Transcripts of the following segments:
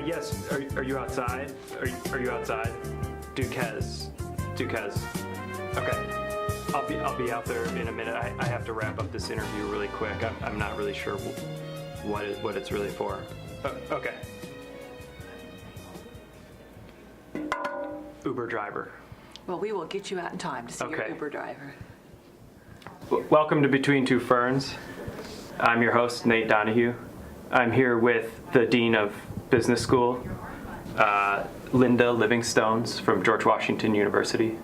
Yes. Are you outside? Are you outside? Duquesne. Okay. I'll be out there in a minute. I have to wrap up this interview really quick. I'm not really sure what it's really for. Okay. Uber driver. Well, we will get you out in time to see your Uber driver. Welcome to Between Two Ferns. I'm your host, Nate Donahue. I'm here with the Dean of Business School, Linda Livingstones from George Washington University.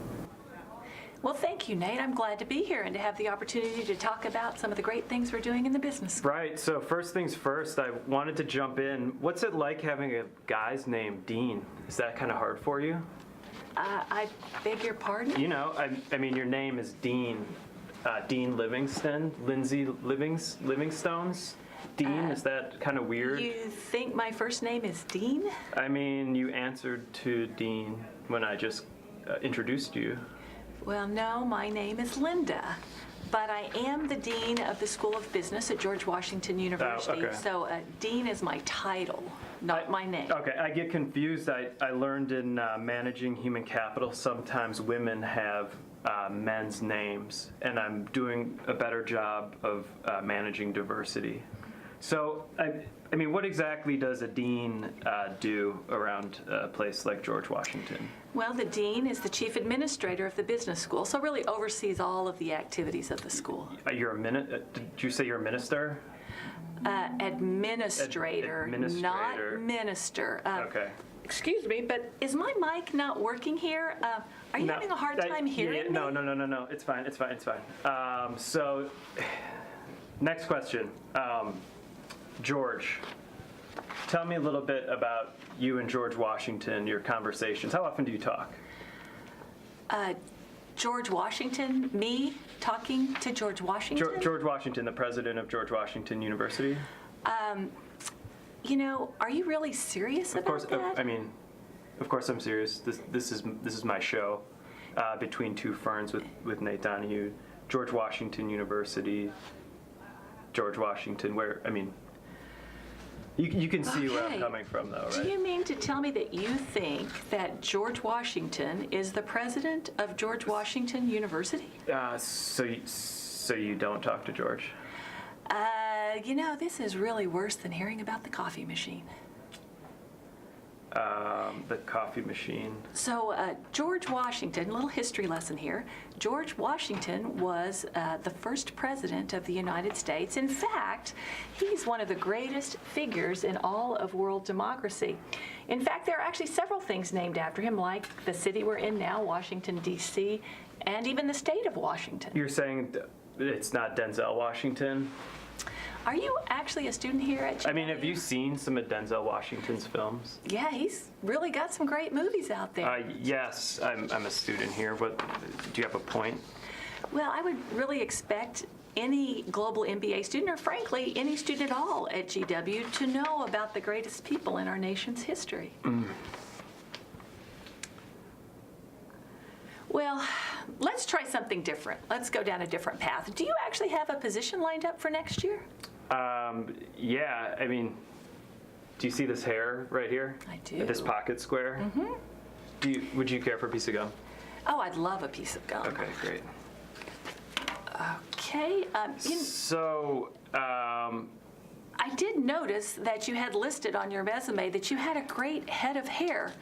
Well, thank you, Nate. I'm glad to be here and to have the opportunity to talk about some of the great things we're doing in the business school. Right. So first things first, I wanted to jump in. What's it like having a guy's name Dean? Is that kind of hard for you? I beg your pardon? You know, I mean, your name is Dean. Dean Livingston, Lindsay Livingstones. Dean, is that kind of weird? You think my first name is Dean? I mean, you answered to Dean when I just introduced you. Well, no, my name is Linda, but I am the Dean of the School of Business at George Washington University. Oh, okay. So Dean is my title, not my name. Okay, I get confused. I learned in managing human capital, sometimes women have men's names, and I'm doing a better job of managing diversity. So, I mean, what exactly does a dean do around a place like George Washington? Well, the dean is the chief administrator of the business school, so really oversees all of the activities of the school. You're a did you say you're a minister? Administrator, not minister. Okay. Excuse me, but is my mic not working here? Are you having a hard time hearing me? No. It's fine. So, next question. George, tell me a little bit about you and George Washington, your conversations. How often do you talk? George Washington, me talking to George Washington? George Washington, the president of George Washington University. You know, are you really serious about that? I mean, of course I'm serious. This is my show, Between Two Ferns with Nate Donahue, George Washington University, George Washington. You can see where I'm coming from, though, right? Do you mean to tell me that you think that George Washington is the president of George Washington University? So you don't talk to George? You know, this is really worse than hearing about the coffee machine. The coffee machine. So George Washington, little history lesson here. George Washington was the first president of the United States. In fact, he's one of the greatest figures in all of world democracy. In fact, there are actually several things named after him, like the city we're in now, Washington, D.C., and even the state of Washington. You're saying it's not Denzel Washington? Are you actually a student here at GW? I mean, have you seen some of Denzel Washington's films? Yeah, he's really got some great movies out there. Yes, I'm a student here. What do you have a point? Well, I would really expect any global MBA student, or frankly, any student at all at GW, to know about the greatest people in our nation's history. Well, let's try something different. Let's go down a different path. Do you actually have a position lined up for next year? Yeah, I mean, do you see this hair right here? I do. This pocket square? Mm-hmm. Would you care for a piece of gum? Oh, I'd love a piece of gum. Okay, great. Okay. I did notice that you had listed on your resume that you had a great head of hair.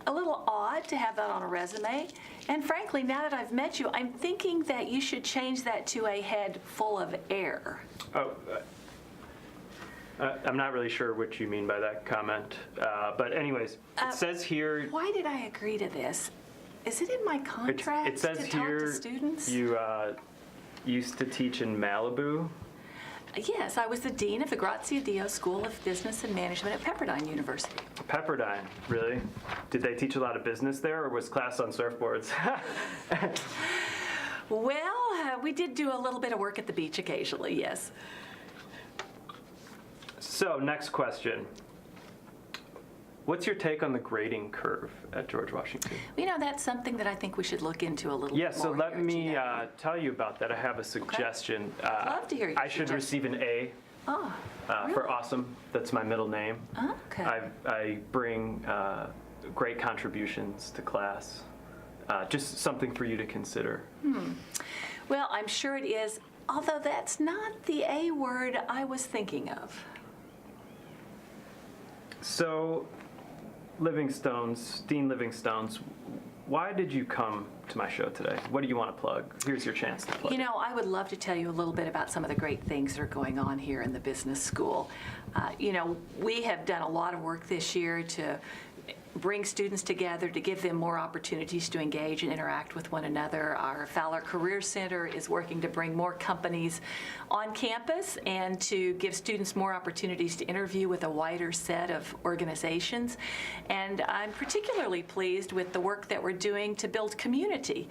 A little odd to have that on a resume. And frankly, now that I've met you, I'm thinking that you should change that to a head full of air. Oh, I'm not really sure what you mean by that comment. But anyways, it says here... Why did I agree to this? Is it in my contract it says to here talk to students? You used to teach in Malibu? Yes, I was the dean of the Grazia Dio School of Business and Management at Pepperdine University. Pepperdine, really? Did they teach a lot of business there, or was class on surfboards? Well, we did do a little bit of work at the beach occasionally, yes. So, next question. What's your take on the grading curve at George Washington? You know, that's something that I think we should look into a little bit more. Yeah, so let me tell you about that. I have a suggestion. Okay. I'd love to hear your I should receive an A Oh, For awesome, that's my middle name. okay. I bring great contributions to class. Just something for you to consider. Well, I'm sure it is, although that's not the A word I was thinking of. So, Livingstones, Dean Livingstones, why did you come to my show today? What do you want to plug? Here's your chance to plug. You know, I would love to tell you a little bit about some of the great things that are going on here in the business school. We have done a lot of work this year to bring students together, to give them more opportunities to engage and interact with one another. Our Fowler Career Center is working to bring more companies on campus and to give students more opportunities to interview with a wider set of organizations. And I'm particularly pleased with the work that we're doing to build community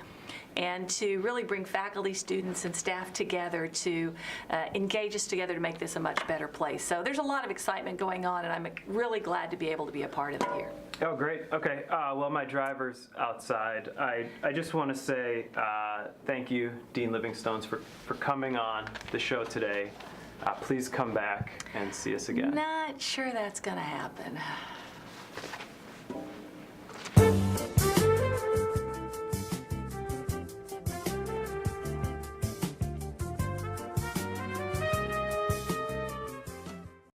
and to really bring faculty, students, and staff together to engage us together to make this a much better place. So there's a lot of excitement going on, and I'm really glad to be able to be a part of it here. Oh, great. Okay. Well, my driver's outside. I just want to say thank you, Dean Livingstones, for coming on the show today. Please come back and see us again. Not sure that's going to happen.